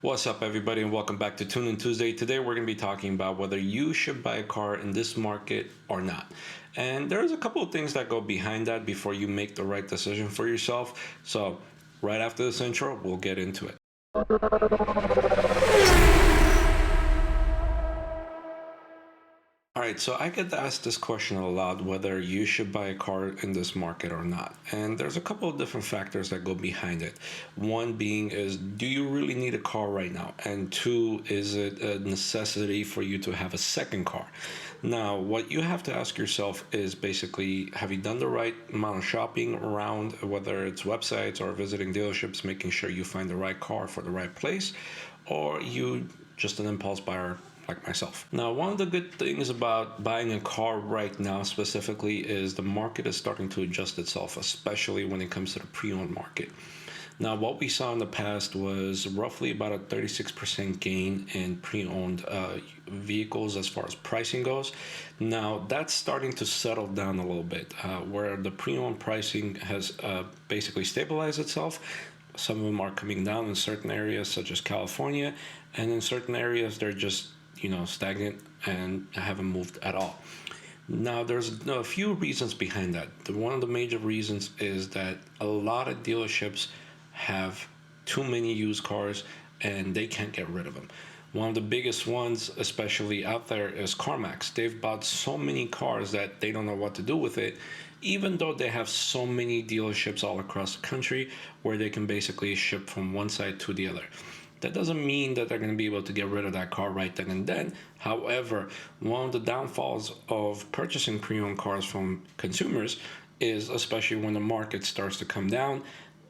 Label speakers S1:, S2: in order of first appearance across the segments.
S1: What's up, everybody, and welcome back to Tune In Tuesday. Today, we're going to be talking about whether you should buy a car in this market or not. And there's a couple of things that go behind that before you make the right decision for yourself. So, right after this intro, we'll get into it. All right, so I get asked this question a lot whether you should buy a car in this market or not. And there's a couple of different factors that go behind it. One being is, do you really need a car right now? And two, is it a necessity for you to have a second car? Now, what you have to ask yourself is basically, have you done the right amount of shopping around, whether it's websites or visiting dealerships, making sure you find the right car for the right place, or you just an impulse buyer like myself. Now, one of the good things about buying a car right now specifically is the market is starting to adjust itself, especially when it comes to the pre-owned market. Now, what we saw in the past was roughly about a 36% gain in pre-owned vehicles as far as pricing goes. Now, that's starting to settle down a little bit, where the pre-owned pricing has basically stabilized itself. Some of them are coming down in certain areas, such as California, and in certain areas, they're just stagnant and haven't moved at all. Now, there's a few reasons behind that. One of the major reasons is that a lot of dealerships have too many used cars and they can't get rid of them. One of the biggest ones, especially out there, is CarMax. They've bought so many cars that they don't know what to do with it, even though they have so many dealerships all across the country where they can basically ship from one side to the other. That doesn't mean that they're going to be able to get rid of that car right then and then. However, one of the downfalls of purchasing pre-owned cars from consumers is, especially when the market starts to come down,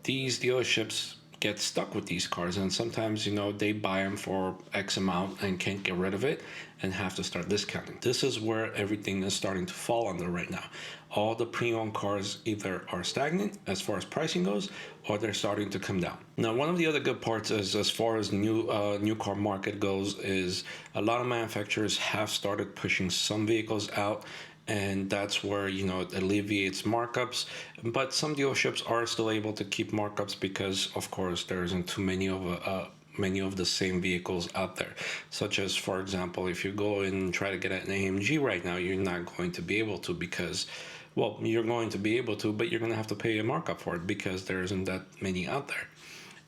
S1: these dealerships get stuck with these cars, and sometimes they buy them for X amount and can't get rid of it and have to start discounting. This is where everything is starting to fall under right now. All the pre-owned cars either are stagnant as far as pricing goes, or they're starting to come down. Now, one of the other good parts is, as far as new car market goes, is a lot of manufacturers have started pushing some vehicles out, and that's where it alleviates markups. But some dealerships are still able to keep markups because, of course, there isn't too many of the same vehicles out there. Such as, for example, if you go and try to get an AMG right now, you're not going to be able to, because, well, you're going to be able to, but you're going to have to pay a markup for it because there isn't that many out there.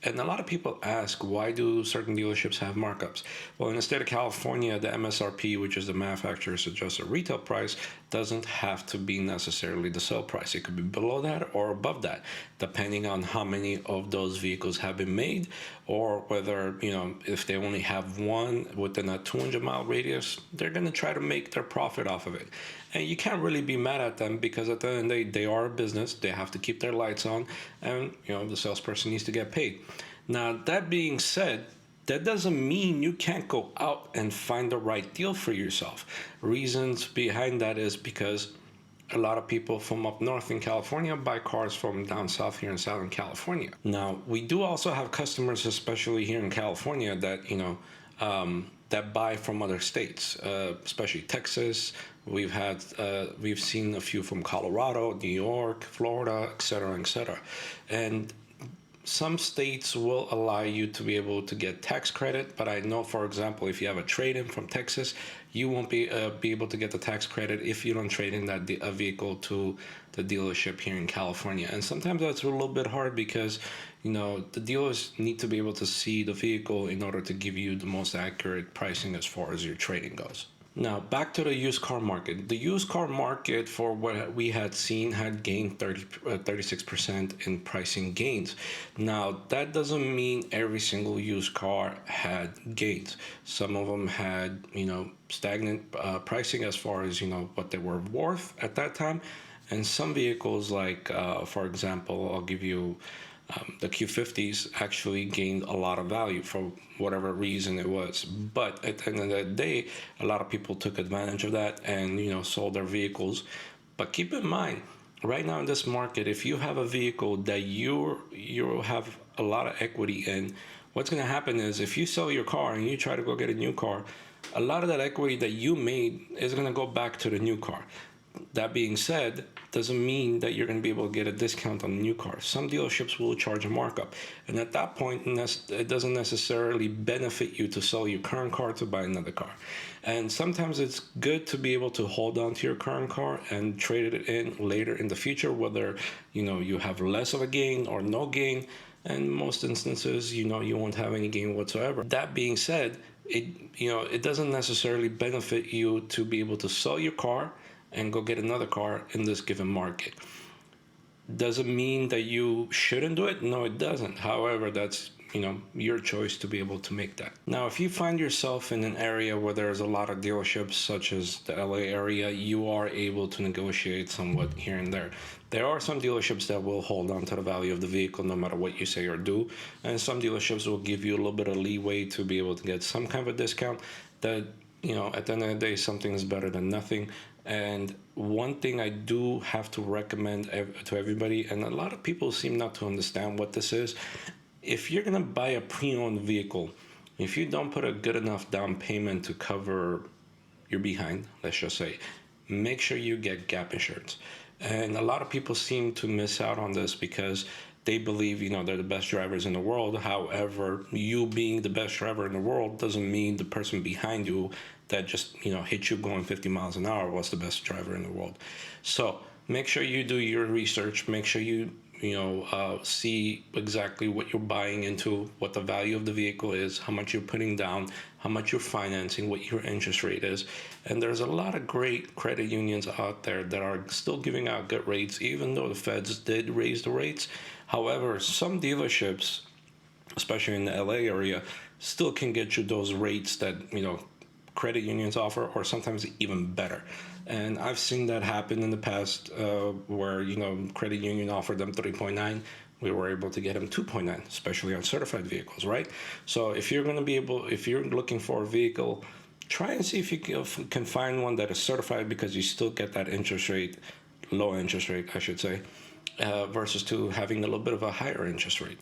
S1: And a lot of people ask, why do certain dealerships have markups? Well, in the state of California, the MSRP, which is the manufacturer's suggested retail price, doesn't have to be necessarily the sale price. It could be below that or above that, depending on how many of those vehicles have been made, or whether, if they only have one within a 200-mile radius, they're going to try to make their profit off of it. And you can't really be mad at them, because at the end of the day, they are a business. They have to keep their lights on, and the salesperson needs to get paid. Now, that being said, that doesn't mean you can't go out and find the right deal for yourself. Reasons behind that is because a lot of people from up north in California buy cars from down south here in Southern California. Now, we do also have customers, especially here in California, that that buy from other states, especially Texas. We've seen a few from Colorado, New York, Florida, et cetera, et cetera. And some states will allow you to be able to get tax credit, but I know, for example, if you have a trade-in from Texas, you won't be able to get the tax credit if you don't trade in that vehicle to the dealership here in California. And sometimes that's a little bit hard because the dealers need to be able to see the vehicle in order to give you the most accurate pricing as far as your trading goes. Now, back to the used car market. The used car market, for what we had seen, had gained 36% in pricing gains. Now, that doesn't mean every single used car had gains. Some of them had, stagnant pricing as far as, what they were worth at that time. And some vehicles, like, for example, I'll give you the Q50s, actually gained a lot of value for whatever reason it was. But at the end of the day, a lot of people took advantage of that and sold their vehicles. But keep in mind, right now in this market, if you have a vehicle that you have a lot of equity in, what's going to happen is, if you sell your car and you try to go get a new car, a lot of that equity that you made is going to go back to the new car. That being said, doesn't mean that you're going to be able to get a discount on a new car. Some dealerships will charge a markup, and at that point, it doesn't necessarily benefit you to sell your current car to buy another car. And sometimes it's good to be able to hold on to your current car and trade it in later in the future, whether you have less of a gain or no gain. And most instances, you won't have any gain whatsoever. That being said, it doesn't necessarily benefit you to be able to sell your car and go get another car in this given market. Does it mean that you shouldn't do it? No, it doesn't. However, that's your choice to be able to make that. Now, if you find yourself in an area where there's a lot of dealerships, such as the LA area, you are able to negotiate somewhat here and there. There are some dealerships that will hold on to the value of the vehicle no matter what you say or do, and some dealerships will give you a little bit of leeway to be able to get some kind of a discount. That at the end of the day, something is better than nothing. And one thing I do have to recommend to everybody, and a lot of people seem not to understand what this is. If you're gonna buy a pre-owned vehicle, if you don't put a good enough down payment to cover your behind, let's just say, make sure you get gap insurance. And a lot of people seem to miss out on this because they believe they're the best drivers in the world. However, you being the best driver in the world doesn't mean the person behind you that just hit you going 50 miles an hour was the best driver in the world. So make sure you do your research. Make sure you see exactly what you're buying into, what the value of the vehicle is, how much you're putting down, how much you're financing, what your interest rate is. And there's a lot of great credit unions out there that are still giving out good rates, even though the feds did raise the rates. However, some dealerships, especially in the LA area, still can get you those rates that credit unions offer, or sometimes even better. And I've seen that happen in the past, where credit union offered them 3.9. We were able to get them 2.9, especially on certified vehicles, right? So if you're looking for a vehicle, try and see if you can find one that is certified, because you still get that interest rate, low interest rate, I should say, versus to having a little bit of a higher interest rate.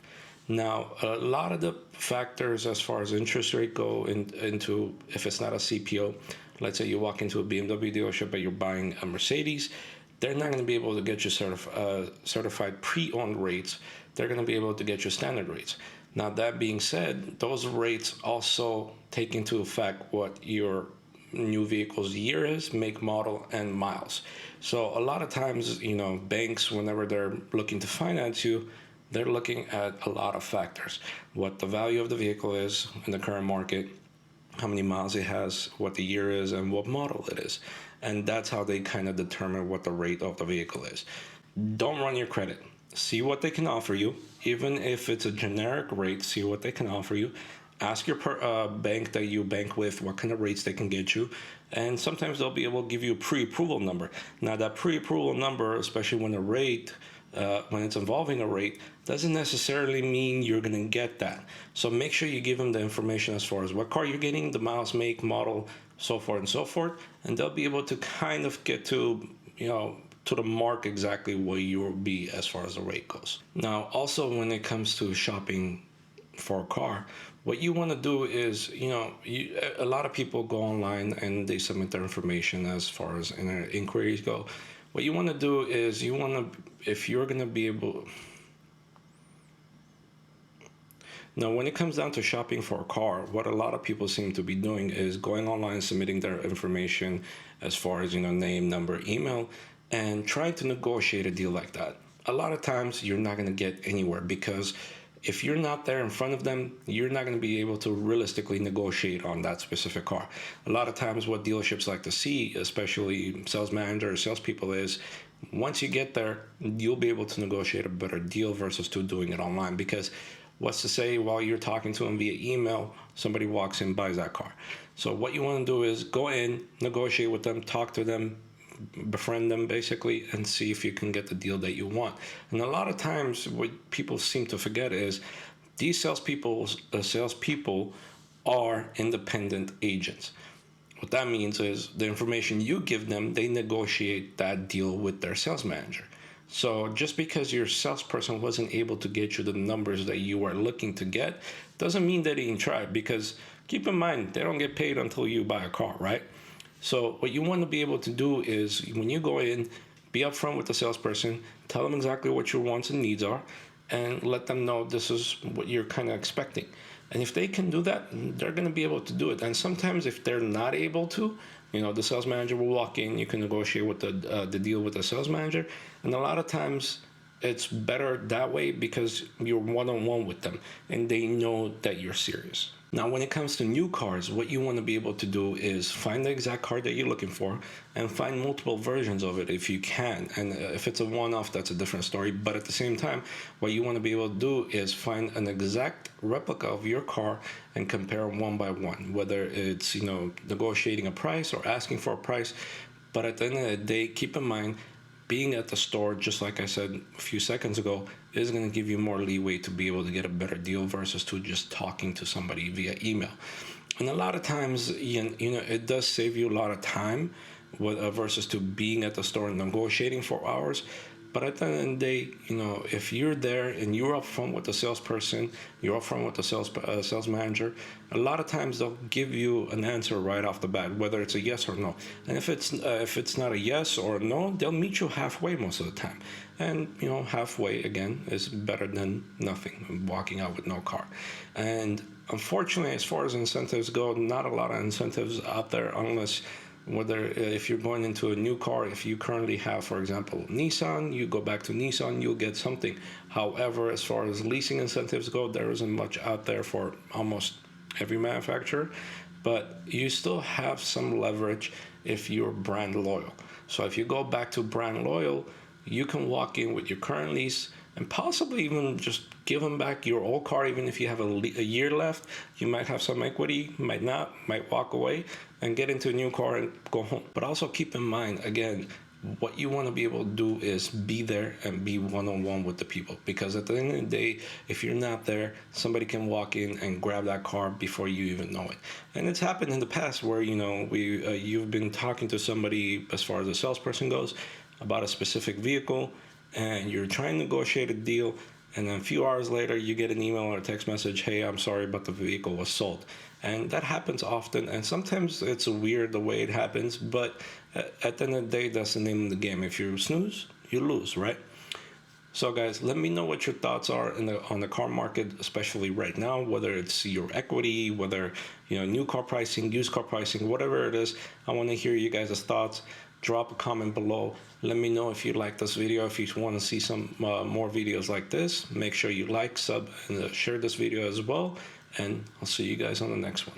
S1: Now, a lot of the factors as far as interest rate go into if it's not a CPO, let's say you walk into a BMW dealership but you're buying a Mercedes, they're not going to be able to get you certified pre-owned rates. They're going to be able to get you standard rates. Now, that being said, those rates also take into effect what your new vehicle's year is, make, model, and miles. So a lot of times, banks, whenever they're looking to finance you, they're looking at a lot of factors. What the value of the vehicle is in the current market, how many miles it has, what the year is, and what model it is. And that's how they kind of determine what the rate of the vehicle is. Don't run your credit. See what they can offer you. Even if it's a generic rate, see what they can offer you. Ask your bank that you bank with what kind of rates they can get you. And sometimes they'll be able to give you a pre-approval number. Now, that pre-approval number, especially when when it's involving a rate, doesn't necessarily mean you're going to get that. So make sure you give them the information as far as what car you're getting, the miles, make, model, so forth and so forth, and they'll be able to kind of get to the mark exactly where you will be as far as the rate goes. Now, also when it comes to shopping for a car, what you want to do is, a lot of people go online and they submit their information as far as inquiries go. What you want to do is if you're going to be able... Now, when it comes down to shopping for a car, what a lot of people seem to be doing is going online, submitting their information as far as, name, number, email, and trying to negotiate a deal like that. A lot of times you're not going to get anywhere, because if you're not there in front of them, you're not going to be able to realistically negotiate on that specific car. A lot of times what dealerships like to see, especially sales managers, salespeople, is once you get there, you'll be able to negotiate a better deal versus to doing it online. Because what's to say while you're talking to them via email, somebody walks in, buys that car. So what you want to do is go in, negotiate with them, talk to them, befriend them basically, and see if you can get the deal that you want. And a lot of times what people seem to forget is these salespeople are independent agents. What that means is the information you give them, they negotiate that deal with their sales manager. So just because your salesperson wasn't able to get you the numbers that you are looking to get doesn't mean that they didn't try, because keep in mind, they don't get paid until you buy a car, right? So what you want to be able to do is when you go in, be upfront with the salesperson, tell them exactly what your wants and needs are, and let them know this is what you're kind of expecting. And if they can do that, they're going to be able to do it. And sometimes if they're not able to, the sales manager will walk in. You can negotiate with the deal with the sales manager, and a lot of times it's better that way because you're one-on-one with them and they know that you're serious. Now, when it comes to new cars, what you want to be able to do is find the exact car that you're looking for and find multiple versions of it if you can. And if it's a one-off, that's a different story. But at the same time, what you want to be able to do is find an exact replica of your car and compare one by one, whether it's, negotiating a price or asking for a price. But at the end of the day, keep in mind, being at the store, just like I said a few seconds ago, is going to give you more leeway to be able to get a better deal versus to just talking to somebody via email. And a lot of times, it does save you a lot of time versus to being at the store and negotiating for hours. But at the end of the day, if you're there and you're upfront with the salesperson, you're upfront with the sales manager, a lot of times they'll give you an answer right off the bat, whether it's a yes or no. And if it's not a yes or a no, they'll meet you halfway most of the time. And halfway again is better than nothing, walking out with no car. And unfortunately, as far as incentives go, not a lot of incentives out there unless whether if you're going into a new car, if you currently have, for example, Nissan, you go back to Nissan, you'll get something. However, as far as leasing incentives go, there isn't much out there for almost every manufacturer, but you still have some leverage if you're brand loyal. So if you go back to brand loyal, you can walk in with your current lease and possibly even just give them back your old car. Even if you have a year left, you might have some equity, might not, might walk away and get into a new car and go home. But also keep in mind, again, what you want to be able to do is be there and be one-on-one with the people, because at the end of the day, if you're not there, somebody can walk in and grab that car before you even know it. And it's happened in the past where you've been talking to somebody as far as the salesperson goes about a specific vehicle, and you're trying to negotiate a deal, and then a few hours later you get an email or a text message, hey, I'm sorry, but the vehicle was sold. And that happens often, and sometimes it's weird the way it happens, but at the end of the day, that's the name of the game. If you snooze, you lose, right? So guys, let me know what your thoughts are on the car market, especially right now, whether it's your equity, whether new car pricing, used car pricing, whatever it is. I want to hear you guys' thoughts. Drop a comment below. Let me know if you like this video. If you want to see some more videos like this, make sure you like, sub, and share this video as well. And I'll see you guys on the next one.